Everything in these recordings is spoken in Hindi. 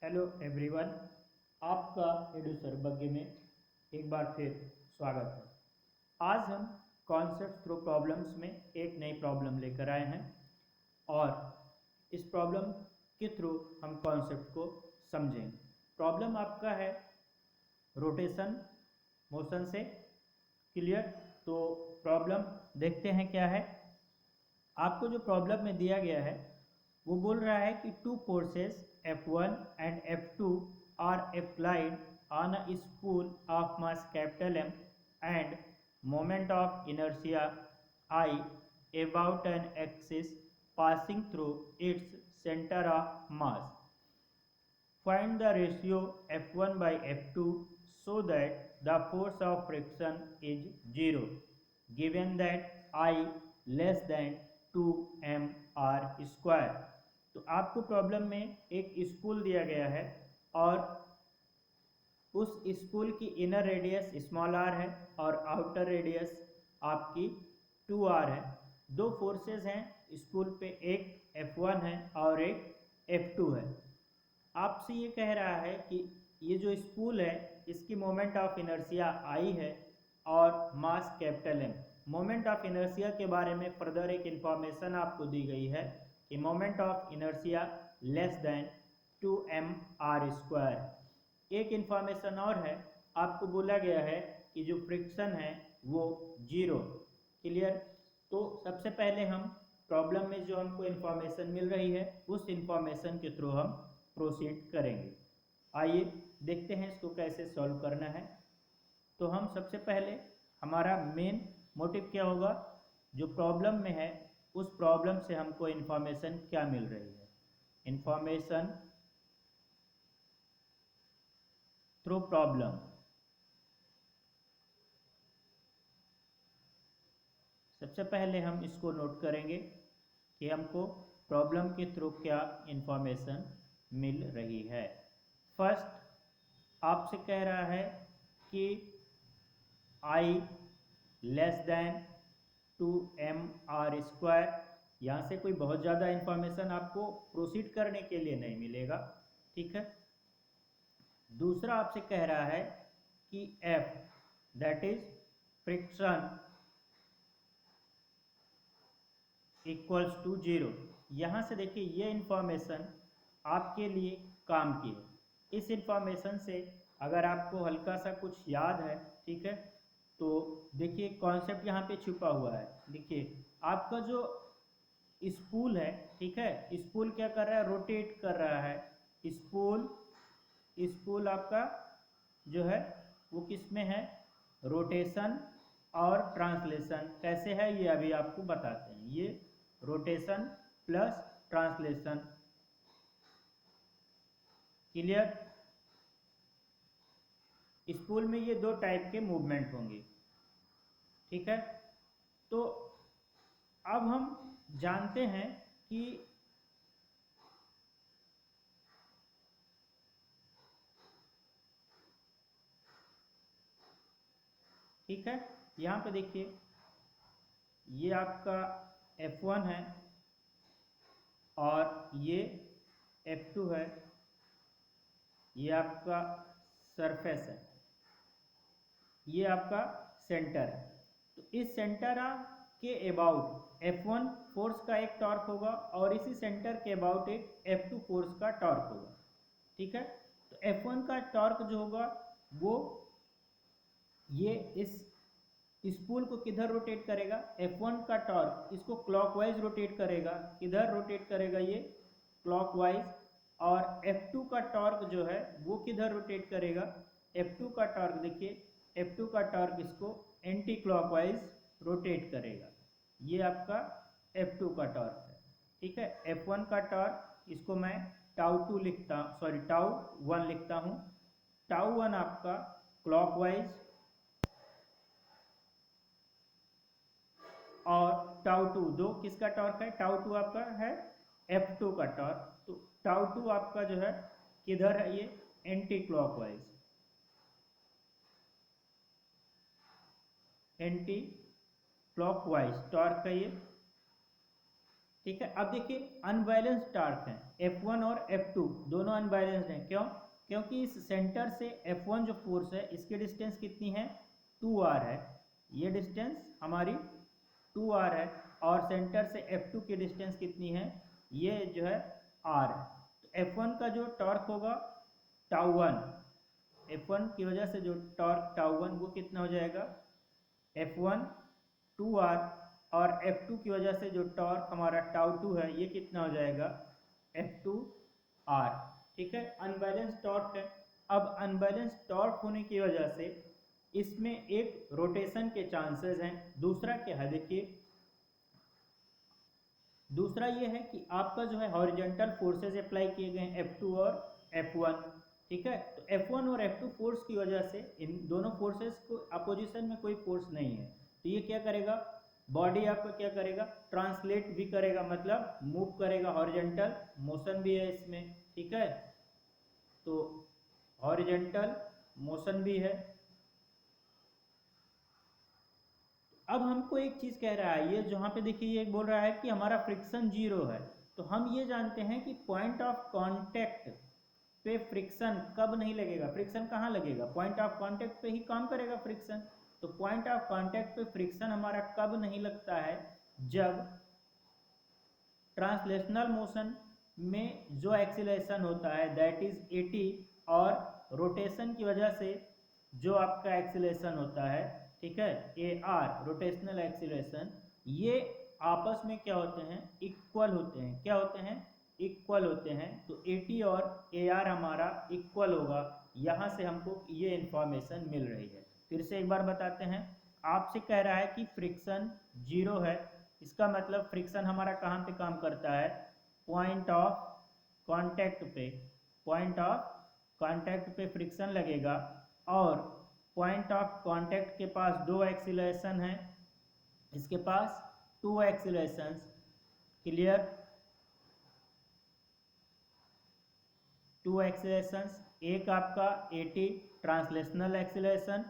हेलो एवरीवन, आपका एडू सर्वज्ञ में एक बार फिर स्वागत है। आज हम कॉन्सेप्ट थ्रू प्रॉब्लम्स में एक नई प्रॉब्लम लेकर आए हैं और इस प्रॉब्लम के थ्रू हम कॉन्सेप्ट को समझेंगे। प्रॉब्लम आपका है रोटेशन मोशन से। क्लियर? तो प्रॉब्लम देखते हैं क्या है। आपको जो प्रॉब्लम में दिया गया है वो बोल रहा है कि two forces F1 and F2 are applied on a spool of mass capital M and moment of inertia I about an axis passing through its center of mass. Find the ratio F1 by F2 so that the force of friction is 0 given that I less than 2 mr square। तो आपको प्रॉब्लम में एक स्पूल दिया गया है और उस स्पूल की इनर रेडियस स्मॉल आर है और आउटर रेडियस आपकी 2r है। दो फोर्सेस हैं स्पूल पे, एक F1 है और एक F2 है। आपसे ये कह रहा है कि ये जो स्पूल है इसकी मोमेंट ऑफ इनर्शिया आई है और mass capital M. Moment of inertia के बारे में फर्दर एक इंफॉर्मेशन आपको दी गई है कि moment of inertia less than 2mr²। एक इंफॉर्मेशन और है, आपको बोला गया है कि जो फ्रिक्शन है वो 0। क्लियर? तो सबसे पहले हम प्रॉब्लम में जो हमको इंफॉर्मेशन मिल रही है उस इंफॉर्मेशन के थ्रू हम प्रोसीड करेंगे। आइए देखते हैं इसको कैसे सॉल्व करना है। तो हम सबसे पहले हमारा मेन मोटिव क्या होगा, जो प्रॉब्लम में है उस प्रॉब्लम से हमको इंफॉर्मेशन क्या मिल रही है। Information through problem. सबसे पहले हम इसको नोट करेंगे कि हमको प्रॉब्लम के थ्रू क्या इंफॉर्मेशन मिल रही है। फर्स्ट आपसे कह रहा है कि I लेस देन 2mr²। यहाँ से कोई बहुत ज़्यादा इंफॉर्मेशन आपको प्रोसीड करने के लिए नहीं मिलेगा। ठीक है। दूसरा आपसे कह रहा है कि F that is friction equals to 0। यहाँ से देखिए ये इंफॉर्मेशन आपके लिए काम की है। इस इंफॉर्मेशन से अगर आपको हल्का सा कुछ याद है, ठीक है, तो देखिए कॉन्सेप्ट यहाँ पे छुपा हुआ है। देखिए आपका जो स्पूल है, ठीक है, स्पूल क्या कर रहा है, रोटेट कर रहा है। स्पूल स्पूल आपका जो है वो किस में है, रोटेशन और ट्रांसलेशन। कैसे है ये अभी आपको बताते हैं। ये rotation plus translation. Clear? Spool में ये दो टाइप के मूवमेंट होंगे। ठीक है। तो अब हम जानते हैं कि ठीक है, यहाँ पे देखिए ये आपका F1 है और ये F2 है। ये आपका सरफेस है, ये आपका सेंटर है। तो इस सेंटर के अबाउट F1 फोर्स का एक टॉर्क होगा और इसी सेंटर के अबाउट एक F2 फोर्स का टॉर्क होगा। ठीक है। तो F1 का टॉर्क जो होगा वो ये इस स्पूल को किधर रोटेट करेगा, F1 का टॉर्क इसको क्लॉकवाइज रोटेट करेगा। किधर रोटेट करेगा, ये क्लॉकवाइज। और F2 का टॉर्क जो है वो किधर रोटेट करेगा, F2 का टॉर्क देखिए F2 का टॉर्क इसको एंटी क्लॉकवाइज रोटेट करेगा। ये आपका F2 का टॉर्क है। ठीक है। F1 का टॉर्क इसको मैं टाउ 2 लिखता, सॉरी टाउ 1 लिखता हूँ। टाउ 1 आपका क्लॉकवाइज और टाउ 2 दो किसका टॉर्क है, टाउ 2 आपका है F2 का टॉर्क। तो टाउ 2 आपका जो है किधर है, ये anti clockwise, anti clockwise torque है ये। ठीक है। अब देखिए अनबैलेंस टार्क है, F1 और F2 दोनों अनबैलेंस्ड हैं। क्यों? क्योंकि इस सेंटर से F1 जो फोर्स है इसकी डिस्टेंस कितनी है, 2r है, ये डिस्टेंस हमारी 2r है, और सेंटर से F2 की डिस्टेंस कितनी है, ये जो है r है। तो F1 का जो टॉर्क होगा टाउ1, F1 की वजह से जो टॉर्क टाउ1 वो कितना हो जाएगा, F1 2r, और F2 की वजह से जो टॉर्क हमारा टाउ2 है ये कितना हो जाएगा, F2r। ठीक है, अनबैलेंस टॉर्क है। अब अनबैलेंस टॉर्क होने की वजह से इसमें एक रोटेशन के चांसेस हैं। दूसरा क्या है, देखिए दूसरा ये है कि आपका जो है हॉरिजॉन्टल फोर्सेस अप्लाई किए गए हैं F2 और F1। ठीक है, तो F1 और F2 फोर्स की वजह से इन दोनों फोर्सेस को अपोजिशन में कोई फोर्स नहीं है, तो ये क्या करेगा, बॉडी आपका क्या करेगा, ट्रांसलेट भी करेगा, मतलब मूव करेगा, हॉरिजॉन्टल मोशन भी है इसमें। ठीक है, तो हॉरिजॉन्टल मोशन भी है। अब हमको एक चीज कह रहा है, ये जहाँ पे देखिए ये बोल रहा है कि हमारा फ्रिक्शन 0 है, तो हम ये जानते हैं कि पॉइंट ऑफ कांटेक्ट पे फ्रिक्शन कब नहीं लगेगा, फ्रिक्शन कहाँ लगेगा, पॉइंट ऑफ कांटेक्ट पे ही काम करेगा फ्रिक्शन। तो पॉइंट ऑफ कांटेक्ट पे फ्रिक्शन हमारा कब नहीं लगता है, जब ट्रांसलेशनल मोशन में जो एक्सीलरेशन होता है दैट इज 80, और रोटेशन की वजह से जो आपका एक्सीलरेशन होता है, ठीक है, ए आर रोटेशनल एक्सीलरेशन, ये आपस में क्या होते हैं, इक्वल होते हैं। क्या होते हैं, इक्वल होते हैं। तो 80 और ए आर हमारा इक्वल होगा, यहाँ से हमको ये इंफॉर्मेशन मिल रही है। फिर से एक बार बताते हैं, आपसे कह रहा है कि फ्रिक्शन 0 है, इसका मतलब फ्रिक्शन हमारा कहाँ पे काम करता है, पॉइंट ऑफ कांटेक्ट पे, पॉइंट ऑफ कांटेक्ट पे फ्रिक्शन लगेगा, और पॉइंट ऑफ कांटेक्ट के पास दो एक्सीलरेशन है, इसके पास 2 एक्सीलरेशंस, क्लियर, 2 एक्सीलरेशंस, एक आपका 80 ट्रांसलेशनल एक्सीलरेशन,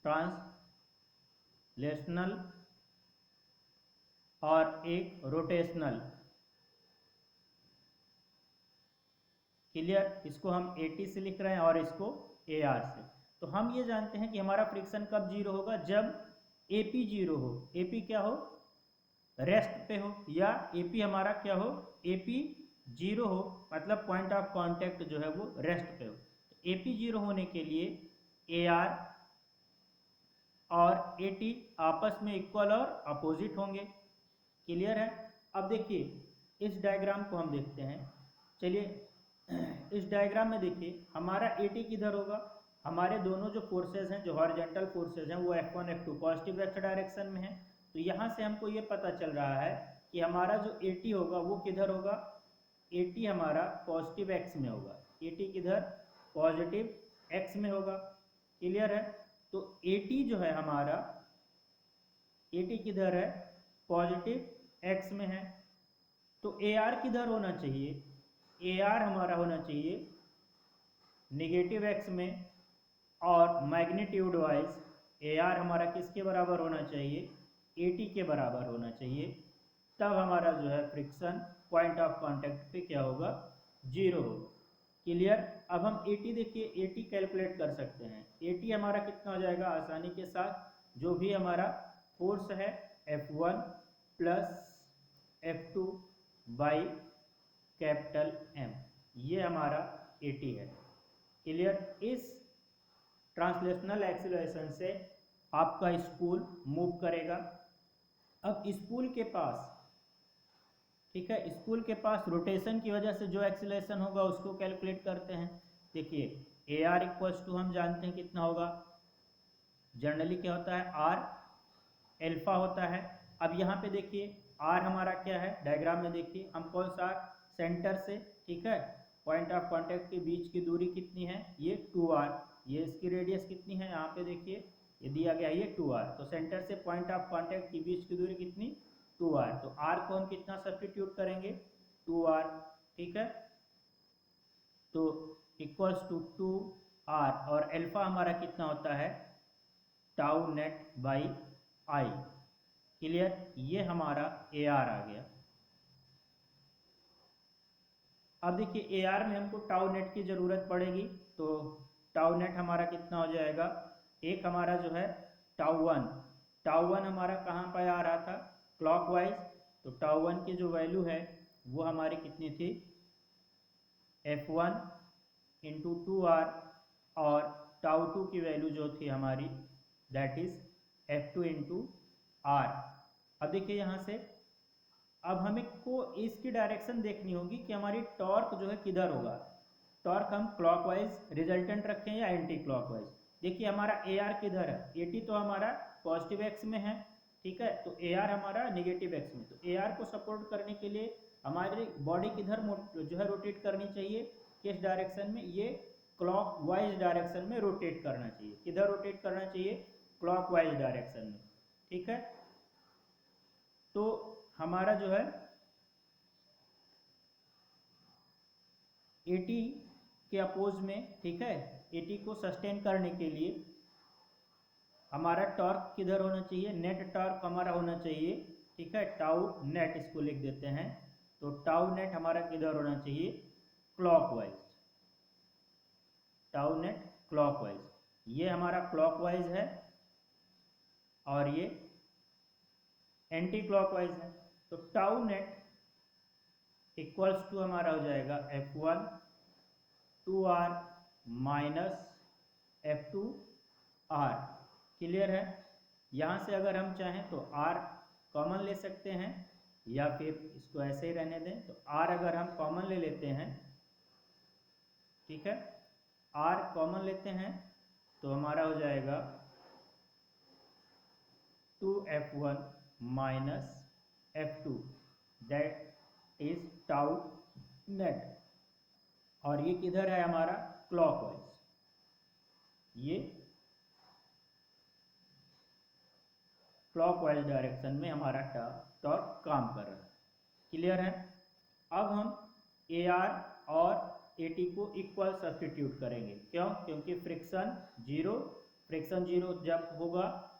ट्रांसलेशनल, और एक रोटेशनल, क्लियर। इसको हम 80 से लिख रहे हैं और इसको AR से। तो हम ये जानते हैं कि हमारा फ्रिक्शन कब 0 होगा, जब AP 0 हो, AP क्या हो, रेस्ट पे हो, या AP हमारा क्या हो, AP 0 हो, मतलब पॉइंट ऑफ कांटेक्ट जो है वो रेस्ट पे हो। तो AP 0 होने के लिए AR और AT आपस में इक्वल और अपोजिट होंगे, क्लियर है। अब देखिए इस डायग्राम को हम देखते हैं, चलिए इस डायग्राम में देखिए हमारा AT किधर होगा, हमारे दोनों जो फोर्सेज हैं, जो हॉरिजॉन्टल फोर्सेज हैं, वो F1 F2 positive vector direction में है। तो यहाँ से हमको ये पता चल रहा है कि हमारा जो AT होगा वो किधर होगा, AT हमारा पॉजिटिव x में होगा, AT किधर, पॉजिटिव x में होगा, क्लियर है। तो AT जो है हमारा, AT किधर है, पॉजिटिव x में है। तो AR किधर होना चाहिए, AR हमारा होना चाहिए नेगेटिव x में, और मैग्नीट्यूड वाइज AR हमारा किसके बराबर होना चाहिए, AT के बराबर होना चाहिए। तब हमारा जो है फ्रिक्शन पॉइंट ऑफ कांटेक्ट पे क्या होगा, 0 होगा, क्लियर। अब हम AT देखिए, AT कैलकुलेट कर सकते हैं। AT हमारा कितना हो जाएगा आसानी के साथ, जो भी हमारा फोर्स है F1 plus F2 by capital M, ये हमारा AT है, क्लियर। इस ट्रांसलेशनल एक्सीलरेशन से आपका स्पूल मूव करेगा। अब स्पूल के पास, ठीक है, स्पूल के पास रोटेशन की वजह से जो एक्सीलरेशन होगा उसको कैलकुलेट करते हैं। देखिए AR इक्वल्स टू हम जानते हैं कितना होगा, जनरली क्या होता है, R एल्फा होता है। अब यहाँ पे देखिए R हमारा क्या है, डायग्राम में देखिए हम कौन सा, सेंटर से, ठीक है, पॉइंट ऑफ कांटेक्ट के बीच की दूरी कितनी है, ये 2R, ये इसकी रेडियस कितनी है, यहाँ पे देखिए ये दिया गया है, ये 2R। तो सेंटर से पॉइंट ऑफ कांटेक्ट के बीच की दूरी कितनी, 2R। तो R को हम कितना सब्स्टिट्यूट करेंगे, 2R, ठीक है। तो इक्वल्स टू 2R, और अल्फा हमारा कितना होता है, tau net by I, clear, ये हमारा ए आर आ गया। अब देखिए ए आर में हमको टाउ नेट की ज़रूरत पड़ेगी, तो टाउ नेट हमारा कितना हो जाएगा, एक हमारा जो है टाउ वन हमारा कहाँ पर आ रहा था, क्लॉकवाइज, तो टाउ वन की जो वैल्यू है वो हमारी कितनी थी, F1 इंटू 2R, और टाउ टू की वैल्यू जो थी हमारी that is F2 into are. अब देखिए यहाँ से अब हमें को इसकी डायरेक्शन देखनी होगी कि हमारी टॉर्क जो है किधर होगा। टॉर्क हम क्लॉकवाइज रिजल्टेंट रखें या एंटी क्लॉकवाइज। देखिए हमारा ए आर किधर है, ए टी तो हमारा पॉजिटिव एक्स में है, ठीक है, तो ए आर हमारा निगेटिव एक्स में। तो ए आर को सपोर्ट करने के लिए हमारी बॉडी किधर जो है रोटेट करनी चाहिए, किस डायरेक्शन में, ये क्लॉकवाइज डायरेक्शन में रोटेट करना चाहिए। किधर रोटेट करना चाहिए, क्लॉकवाइज डायरेक्शन में, ठीक है। तो हमारा जो है एटी के अपोज में, ठीक है, एटी को सस्टेन करने के लिए हमारा टॉर्क किधर होना चाहिए, नेट टॉर्क हमारा होना चाहिए, ठीक है, टाउ नेट इसको लिख देते हैं। तो टाउ नेट हमारा किधर होना चाहिए, क्लॉकवाइज, टाउ नेट क्लॉकवाइज, ये हमारा क्लॉकवाइज है और ये एंटी क्लॉकवाइज है। तो टाउ नेट इक्वल्स टू हमारा हो जाएगा F1 2R minus F2 R। Clear है, यहाँ से अगर हम चाहें तो R कॉमन ले सकते हैं या फिर इसको ऐसे ही रहने दें। तो R अगर हम कॉमन ले लेते हैं, ठीक है, R कॉमन लेते हैं तो हमारा हो जाएगा 2F1 minus F2 that is tau net, और ये किधर है हमारा, क्लॉकवाइज, ये क्लॉकवाइज डायरेक्शन में हमारा टॉर्क काम कर रहा है। क्लियर है। अब हम ए आर और ए टी को इक्वल सब्सटीट्यूट करेंगे, क्यों, क्योंकि फ्रिक्शन जीरो जब होगा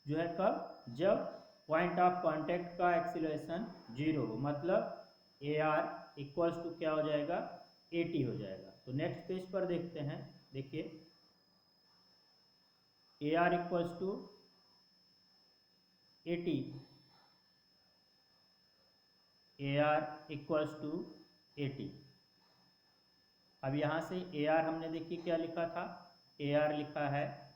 जो है, कब, जब पॉइंट ऑफ कांटेक्ट का एक्सीलरेशन जीरो हो, मतलब ए आर इक्वल्स टू क्या हो जाएगा, ए टी हो जाएगा। तो नेक्स्ट पेज पर देखते हैं, देखिए A R equals to A T, A R equals to A T. अब यहाँ से ए आर हमने देखिए क्या लिखा था, ए आर लिखा है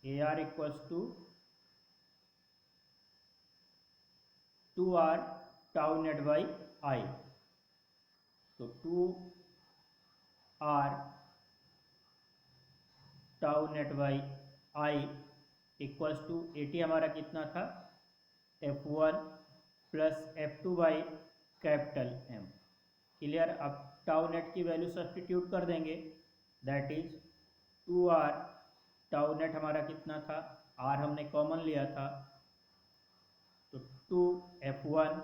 A R equals to 2R tau net by I. तो 2R tau net by I equals to A T हमारा कितना था, F1 plus F2 by capital M। Clear. अब टाउ नेट की वैल्यू सब्सटीट्यूट कर देंगे, that is 2R tau net हमारा कितना था, R हमने कॉमन लिया था, तो 2F1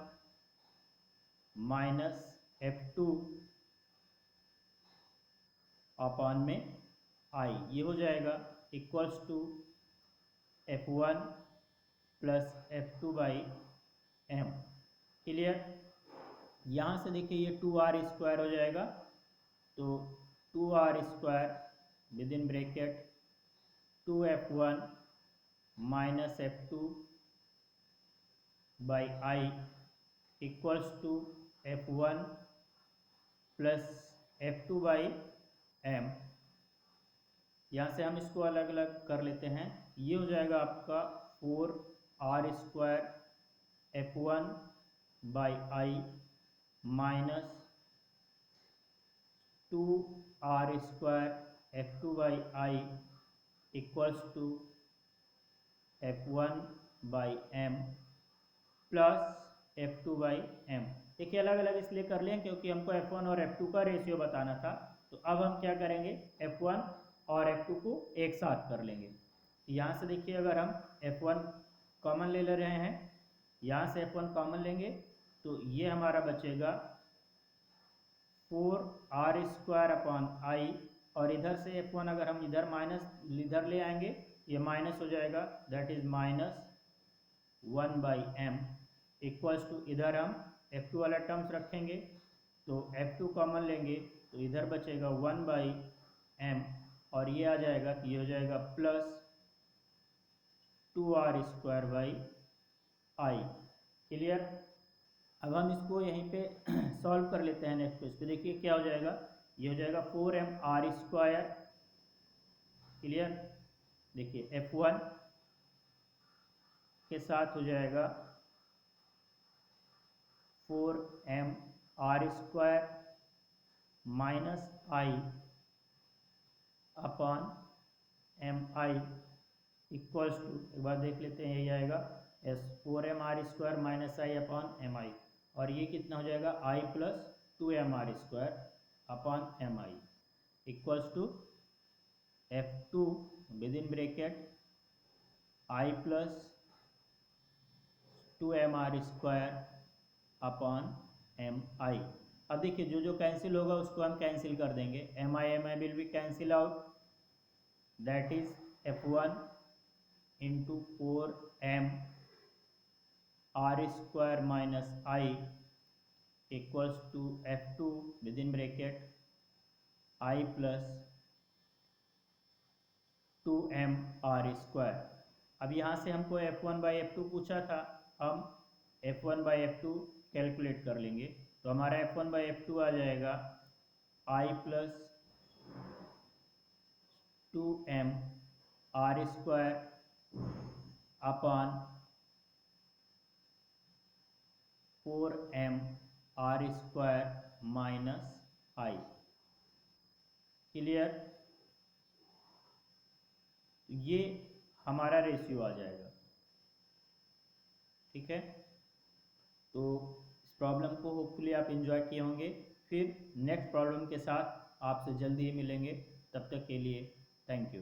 माइनस F2 अपॉन में I, ये हो जाएगा equals to F1 plus F2 by M। Clear. यहाँ से देखिए ये 2R स्क्वायर हो जाएगा, तो 2R square within bracket 2F1 minus F2 by I equals to F1 plus F2 by M। यहाँ से हम इसको अलग अलग कर लेते हैं, ये हो जाएगा आपका 4R square F1 by I minus 2R square F2 by I equals to F1 by M plus F2 by M। देखिए अलग अलग इसलिए कर लें क्योंकि हमको F1 और F2 का रेशियो बताना था। तो अब हम क्या करेंगे, F1 और F2 को एक साथ कर लेंगे। यहाँ से देखिए अगर हम F1 कॉमन ले रहे हैं, यहाँ से F1 कॉमन लेंगे तो ये हमारा बचेगा 4R स्क्वायर अपॉन आई, और इधर से F1 अगर हम इधर माइनस इधर ले आएंगे ये माइनस हो जाएगा, that is -1/m equals to इधर हम F2 वाला टर्म्स रखेंगे तो F2 कॉमन लेंगे तो इधर बचेगा 1/m और ये आ जाएगा तो ये हो जाएगा +2r²/i। क्लियर। अब हम इसको यहीं पे सॉल्व कर लेते हैं नेक्स्ट पेज पे। देखिए क्या हो जाएगा, ये हो जाएगा 4mr²। क्लियर। देखिए F1 के साथ हो जाएगा 4mr² -i upon mi equals to, एक बार देख लेते हैं, यही आएगा 4mr² -i अपॉन mi और ये कितना हो जाएगा i + 2mr² upon mi equals to F2 within bracket i + 2mr² upon mi। अब देखिए जो कैंसिल होगा उसको हम कैंसिल कर देंगे, mi will be cancel out, that is F1 into 4mr² -i equals to F2 within bracket i + 2mr²। अब यहाँ से हमको F1/F2 पूछा था, हम F1/F2 कैलकुलेट कर लेंगे तो हमारा F1/F2 आ जाएगा i + 2mr² upon 4mr² -i। Clear. ये हमारा रेशियो आ जाएगा। ठीक है, तो इस प्रॉब्लम को होपफुली आप एंजॉय किए होंगे। फिर नेक्स्ट प्रॉब्लम के साथ आपसे जल्दी ही मिलेंगे, तब तक के लिए थैंक यू।